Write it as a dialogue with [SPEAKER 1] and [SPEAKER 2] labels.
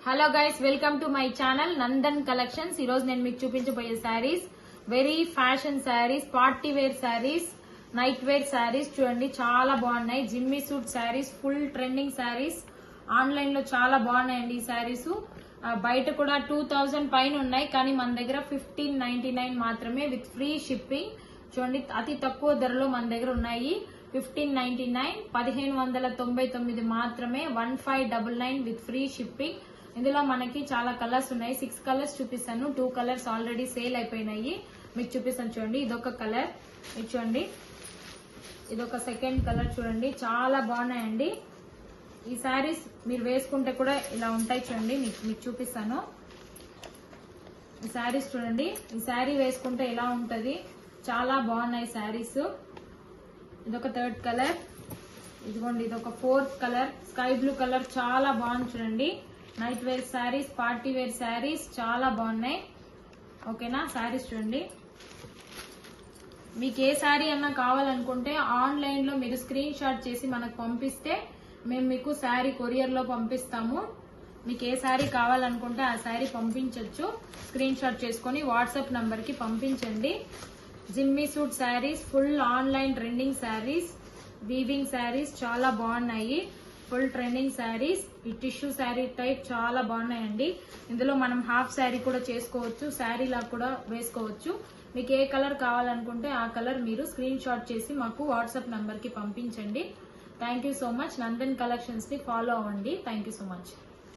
[SPEAKER 1] Hello guys, welcome to my channel Nandan collections. ఈ రోజు నేను మీకు చూపించబోయే saris very fashion saris, party wear saris, night wear saris. చూడండి చాలా బాగున్నాయి. Jimmy suit saris, full trending saris. Online లో చాలా బాగున్నాయండి ఈ శారీస్. బయట కూడా 2000 పైన ఉన్నాయి, కానీ మన దగ్గర 1599 మాత్రమే విత్ ఫ్రీ షిప్పింగ్. చూడండి అతి తక్కువ ధరలో మన దగ్గర ఉన్నాయి. 1599 1599 మాత్రమే. 1599 విత్ ఫ్రీ షిప్పింగ్. ఇందులో మనకి చాలా కలర్స్ ఉన్నాయి. 6 కలర్స్ చూపిస్తాను. 2 కలర్స్ ఆల్రెడీ సేల్ అయిపోయినాయి. మీకు చూపిస్తాను. చూడండి ఇదొక కలర్, ఇది చూడండి ఇదొక సెకండ్ కలర్. చూడండి చాలా బాగున్నాయండి ఈ శారీస్. మీరు వేసుకుంటే కూడా ఇలా ఉంటాయి. చూడండి మీకు చూపిస్తాను. ఈ శారీస్ చూడండి, ఈ శారీ వేసుకుంటే ఎలా ఉంటది. చాలా బాగున్నాయి శారీస్. ఇదొక థర్డ్ కలర్. ఇదిగోండి ఇదొక fourth colour, sky blue colour. చాలా బాగుంది చూడండి. Night wear saris, party wear saris చాలా బాగున్నాయి. ఓకేనా, శారీస్ చూడండి. మీకు ఏ శారీ అన్నా కావాలనుకుంటే ఆన్లైన్ లో మీరు స్క్రీన్ షాట్ చేసి మనకు పంపిస్తే మేము మీకు శారీ కొరియర్ లో పంపిస్తాము. మీకు ఏ శారీ కావాలనుకుంటే ఆ శారీ పంపించవచ్చు. స్క్రీన్ షాట్ చేసుకుని వాట్సాప్ నంబర్ కి పంపించండి. Jimmy suit saris, full online trending saris, weaving saris చాలా బాగున్నాయి. Full trending saris. ఈ టిష్యూ శారీ టైప్ చాలా బాగున్నాయండి. ఇందులో మనం హాఫ్ శారీ కూడా చేసుకోవచ్చు, శారీ లా కూడా వేసుకోవచ్చు. మీకు ఏ కలర్ కావాలనుకుంటే ఆ కలర్ మీరు స్క్రీన్ షాట్ చేసి మాకు వాట్సాప్ నంబర్ కి పంపించండి. Thank you so much. Nandan collections ని ఫాలో అవ్వండి. Thank you so much.